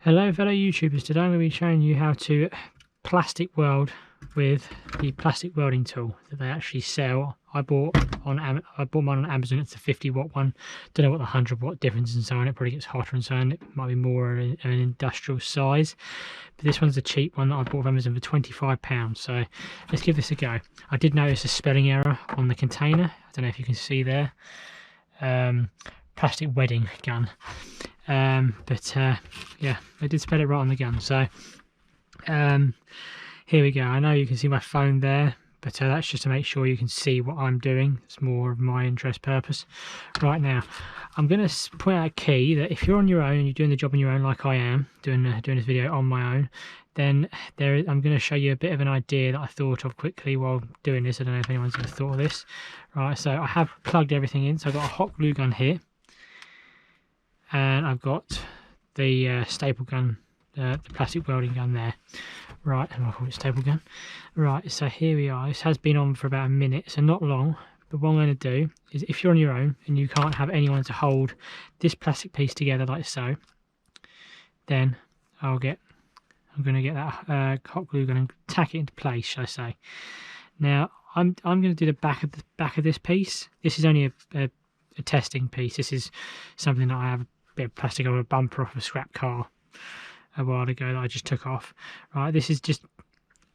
Hello fellow YouTubers, today I'm going to be showing you how to plastic weld with the plastic welding tool that they actually sell. I bought mine on Amazon. It's a 50-watt one. Don't know what the 100-watt difference and so on. It probably gets hotter and so on. It might be more an industrial size. But this one's a cheap one that I bought on Amazon for £25. So let's give this a go. I did notice a spelling error on the container. I don't know if you can see there. Plastic wedding gun. Yeah, they did spell it right on the gun. So here we go. I know you can see my phone there, but that's just to make sure you can see what I'm doing. It's more of my interest purpose. Right now, I'm going to point out a key that if you're on your own and you're doing the job on your own, like I am doing this video on my own, then I'm going to show you a bit of an idea that I thought of quickly while doing this. I don't know if anyone's ever thought of this. Right, so I have plugged everything in. So I've got a hot glue gun here, and I've got the staple gun, the plastic welding gun there. Right, and I call it staple gun. Right, so here we are. This has been on for about a minute, so not long. But what I'm going to do is, if you're on your own and you can't have anyone to hold this plastic piece together like so, then I'm going to get that hot glue gun and tack it into place, shall I say. Now I'm going to do the back of this piece. This is only a testing piece. This is something that I have a bit of plastic on a bumper off a scrap car a while ago that I just took off. Right, this is just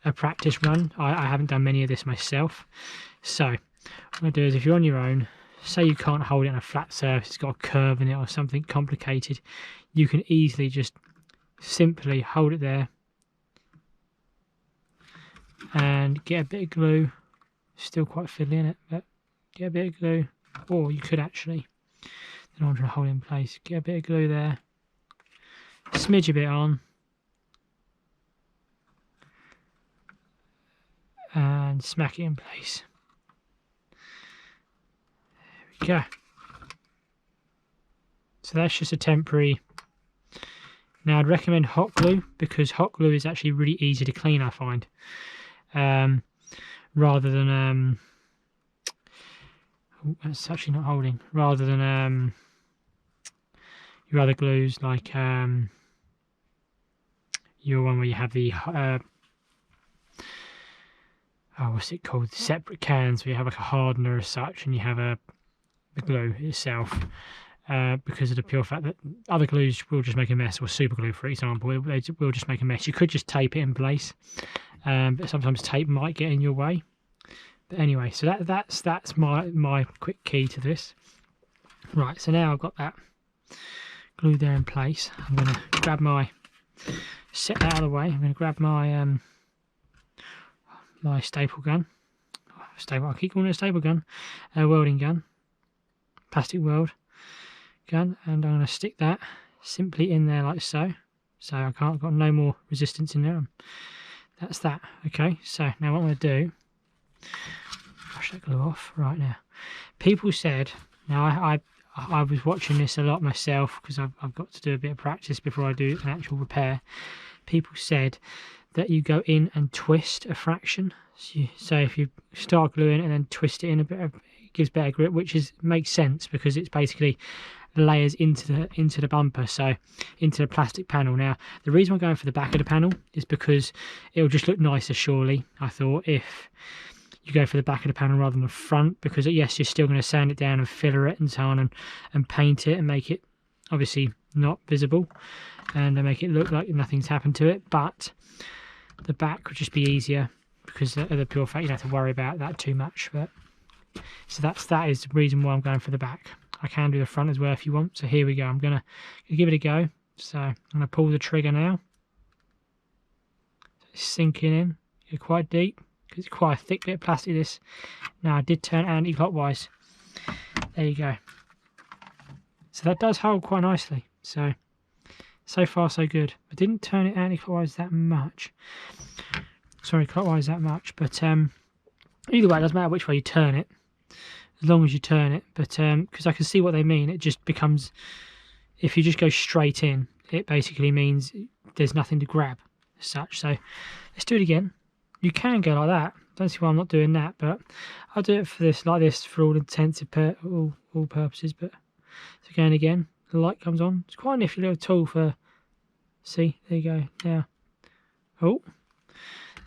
a practice run. I haven't done many of this myself. So what I'm going to do is, if you're on your own, say you can't hold it on a flat surface, it's got a curve in it or something complicated, you can easily just simply hold it there and get a bit of glue. Still quite fiddly in it, but get a bit of glue. Or you could actually, then I'm trying to hold it in place, get a bit of glue there, smidge a bit on, and smack it in place. There we go. So that's just a temporary. Now I'd recommend hot glue, because hot glue is actually really easy to clean, I find, rather than that's actually not holding, rather than your other glues, like your one where you have the what's it called, separate cans, where you have like a hardener as such and you have the glue itself, because of the pure fact that other glues will just make a mess, or super glue for example, they will just make a mess. You could just tape it in place, but sometimes tape might get in your way. But anyway, so that's my quick key to this. Right, so now I've got that glue there in place. I'm going to grab set that out of the way. I'm going to grab my my staple gun. I keep calling it a staple gun. Welding gun. Plastic weld gun. And I'm going to stick that simply in there like so. So I've got no more resistance in there. That's that. Okay, so now what I'm going to do, brush that glue off right now. People said, now I was watching this a lot myself, because I've got to do a bit of practice before I do an actual repair. People said that you go in and twist a fraction. So if you start gluing and then twist it in a bit, it gives better grip, which makes sense, because it's basically layers into the bumper, so into the plastic panel. Now the reason I'm going for the back of the panel is because it'll just look nicer, surely, I thought, if you go for the back of the panel rather than the front, because yes, you're still going to sand it down and filler it and so on, and paint it and make it obviously not visible and make it look like nothing's happened to it, but the back would just be easier because of the pure fact you don't have to worry about that too much. But so that is the reason why I'm going for the back. I can do the front as well if you want. So here we go. I'm gonna give it a go. So I'm gonna pull the trigger now. It's sinking in. You're quite deep, because it's quite a thick bit of plastic, this. Now I did turn anti-clockwise. There you go. So that does hold quite nicely. So far so good. I didn't turn it anti-clockwise that much. Sorry, clockwise that much. But either way, it doesn't matter which way you turn it, as long as you turn it. But because I can see what they mean, it just becomes, if you just go straight in, it basically means there's nothing to grab as such. So let's do it again. You can go like that. Don't see why I'm not doing that, but I'll do it for this, like this, for all intensive all purposes. But so going again, the light comes on. It's quite a nifty little tool for See, there you go. Now, oh,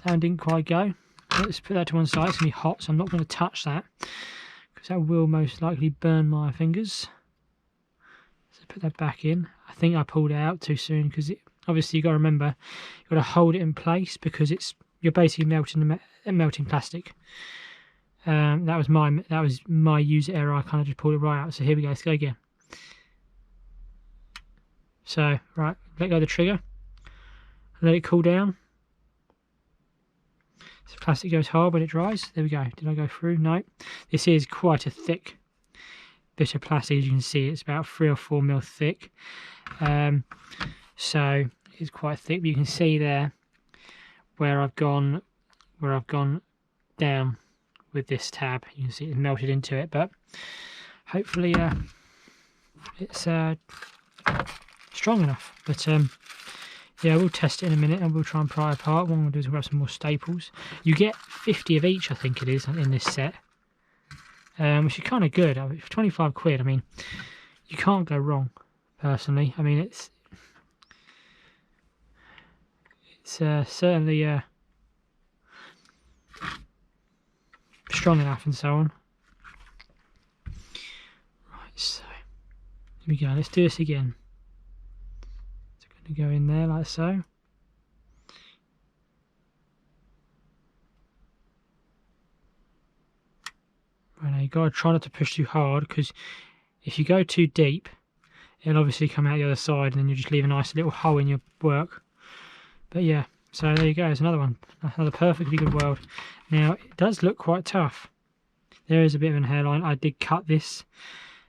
that one didn't quite go. Let's put that to one side. It's going to be hot, so I'm not going to touch that because that will most likely burn my fingers. So put that back in. I think I pulled it out too soon because obviously you got to remember, you've got to hold it in place because you're basically melting plastic. That was my user error. I kind of just pulled it right out. So here we go. Let's go again. So right, let go of the trigger. Let it cool down. So plastic goes hard when it dries. There we go. Did I go through? No. This is quite a thick bit of plastic, as you can see. It's about 3 or 4 mil thick. So it's quite thick. But you can see there where I've gone down with this tab. You can see it melted into it, but hopefully it's strong enough. But yeah, we'll test it in a minute and we'll try and pry it apart. What I'm going to do is grab some more staples. You get 50 of each, I think it is, in this set, which is kind of good. For 25 quid, I mean, you can't go wrong, personally. I mean, it's certainly strong enough and so on. Right, so here we go. Let's do this again. To go in there like so. Right, now you got to try not to push too hard because if you go too deep, it'll obviously come out the other side and then you just leave a nice little hole in your work. But yeah, so there you go. There's another one, another perfectly good weld. Now it does look quite tough. There is a bit of a hairline. I did cut this,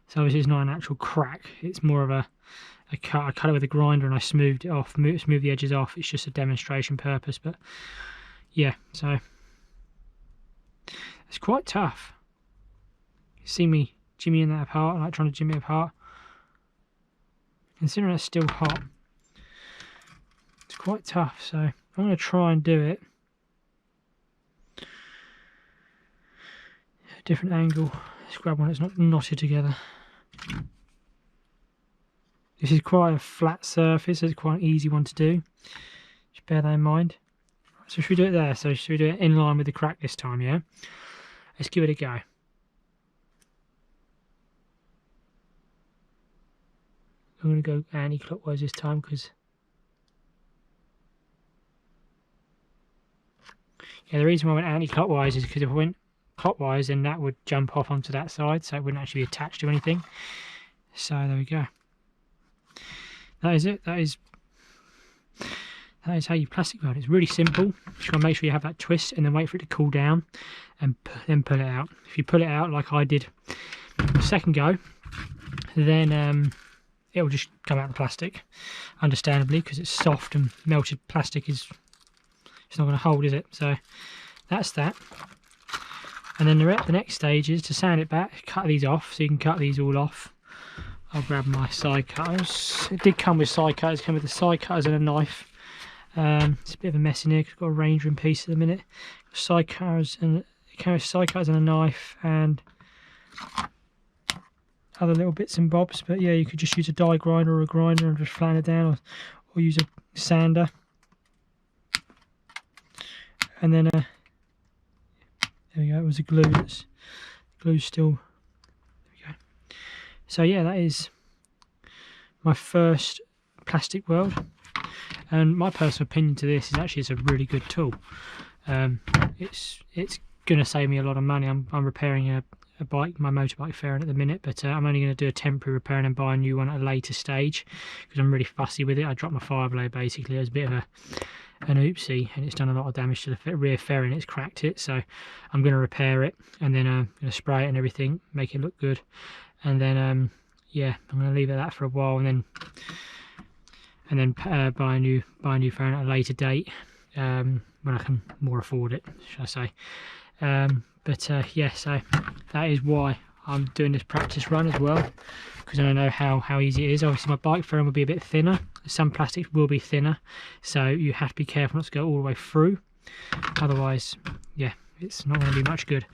so obviously it's not an actual crack. It's more of a cut. I cut it with a grinder and I smoothed it off, smoothed the edges off. It's just a demonstration purpose, but yeah, so it's quite tough. You see me jimmying that apart, like trying to jimmy it apart. Considering it's still hot, it's quite tough, so I'm going to try and do it at a different angle. Let's grab one that's not knotted together. This is quite a flat surface, so it's quite an easy one to do. Just bear that in mind. So should we do it there? So should we do it in line with the crack this time, yeah? Let's give it a go. I'm going to go anti-clockwise this time because... yeah, the reason why I went anti-clockwise is because if I went clockwise then that would jump off onto that side, so it wouldn't actually be attached to anything. So there we go. That is it. That is how you plastic weld. It's really simple. Just got to make sure you have that twist and then wait for it to cool down and then pull it out. If you pull it out like I did the second go, then it will just come out the plastic, understandably, because it's soft and melted plastic it's not going to hold, is it? So that's that. And then the next stage is to sand it back, cut these off, so you can cut these all off. I'll grab my side cutters. It did come with side cutters. It came with the side cutters and a knife. It's a bit of a mess in here because I've got a ranger in piece at the minute. Side cutters and it came with side cutters and a knife and other little bits and bobs. But yeah, you could just use a die grinder or a grinder and just flatten it down, or use a sander. And then there we go. It was a glue. Glue's still. So yeah, that is my first plastic weld, and my personal opinion to this is actually it's a really good tool. It's going to save me a lot of money. I'm repairing a bike, my motorbike fairing at the minute, but I'm only going to do a temporary repair and then buy a new one at a later stage because I'm really fussy with it. I dropped my fire blade basically. It was a bit of an oopsie and it's done a lot of damage to the rear fairing. It's cracked it, so I'm going to repair it and then I'm going to spray it and everything, make it look good. And then yeah, I'm going to leave it at that for a while, and then buy a new phone at a later date when I can more afford it, should I say. But yeah, so that is why I'm doing this practice run as well, because I know how easy it is. Obviously my bike frame will be a bit thinner, some plastics will be thinner, so you have to be careful not to go all the way through, otherwise yeah, it's not going to be much good.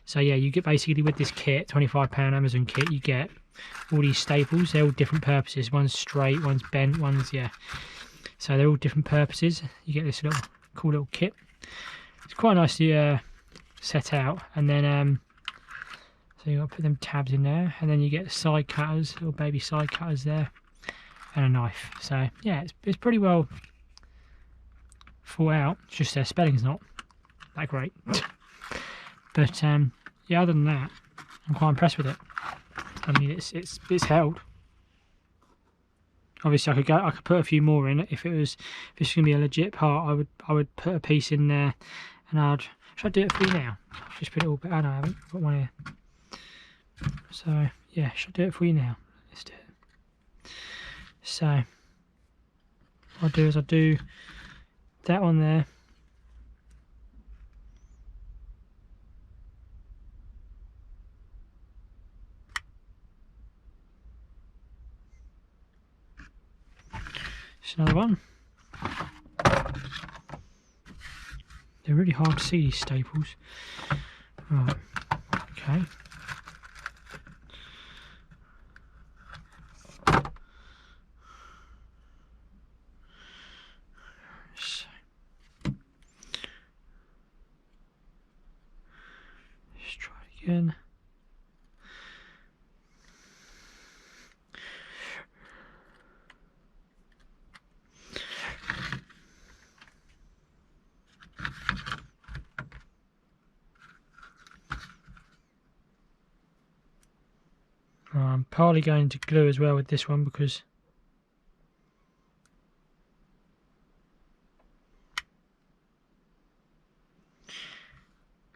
So yeah, you get basically with this kit, £25 Amazon kit, you get all these staples. They're all different purposes. One's straight, one's bent, one's, yeah, So they're all different purposes. You get this little cool little kit. It's quite nicely set out, and then so you got to put them tabs in there, and then you get side cutters, little baby side cutters there, and a knife. So yeah, it's pretty well thought out. It's just their spelling's not that great. But yeah, other than that, I'm quite impressed with it. I mean, it's held. Obviously, I could put a few more in it if this was going to be a legit part. I would put a piece in there, and should I do it for you now? I'll just put it all back. Oh, no, I haven't got one here. So yeah, should I do it for you now? Let's do it. So what I'll do is I'll do that one there. Just another one. They're really hard to see, these staples. Right, okay. So, let's try it again. I'm partly going to glue as well with this one because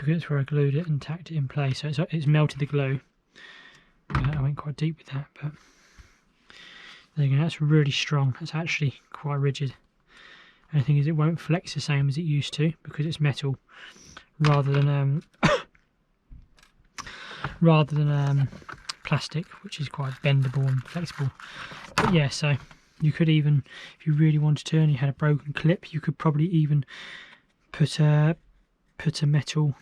it's where I glued it and tacked it in place, so it's melted the glue. I went quite deep with that, but there you go. That's really strong. That's actually quite rigid. And the thing is, it won't flex the same as it used to because it's metal rather than plastic, which is quite bendable and flexible. But yeah, so you could even, if you really wanted to and you had a broken clip, you could probably even put a metal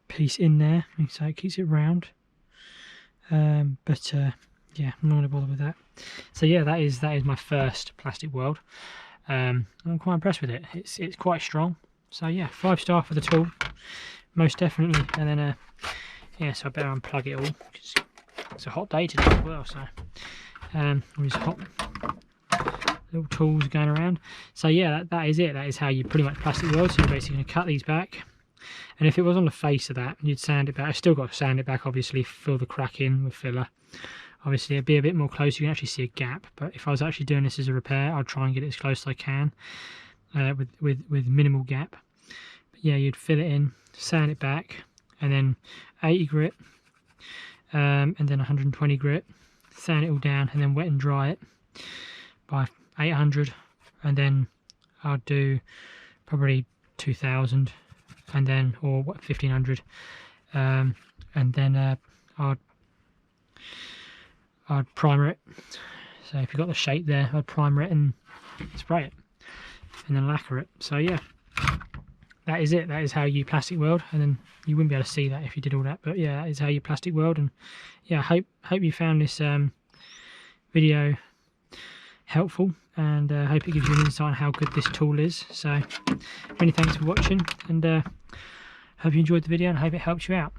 piece in there, so it keeps it round. Yeah, I'm not going to bother with that. So yeah, that is my first plastic weld. I'm quite impressed with it. It's quite strong. So yeah, 5-star for the tool, most definitely. And then yeah, so I better unplug it all because it's a hot day today as well. So all these hot little tools going around. So yeah, that is it. That is how you pretty much plastic weld. So you're basically going to cut these back, and if it was on the face of that, you'd sand it back. I still got to sand it back, obviously, fill the crack in with filler. Obviously it'd be a bit more close, you can actually see a gap, but if I was actually doing this as a repair, I'd try and get it as close as I can with minimal gap. But yeah, you'd fill it in, sand it back, and then 80 grit and then 120 grit, sand it all down, and then wet and dry it by 800, and then I'd do probably 2000, and then, or 1500, and then I'd primer it. So if you've got the shape there, I'd primer it and spray it, and then lacquer it. So yeah, that is it. That is how you plastic weld, and then you wouldn't be able to see that if you did all that, but yeah, that is how you plastic weld. And yeah, I hope you found this video helpful, and hope it gives you an insight on how good this tool is. So many thanks for watching, and hope you enjoyed the video and hope it helped you out.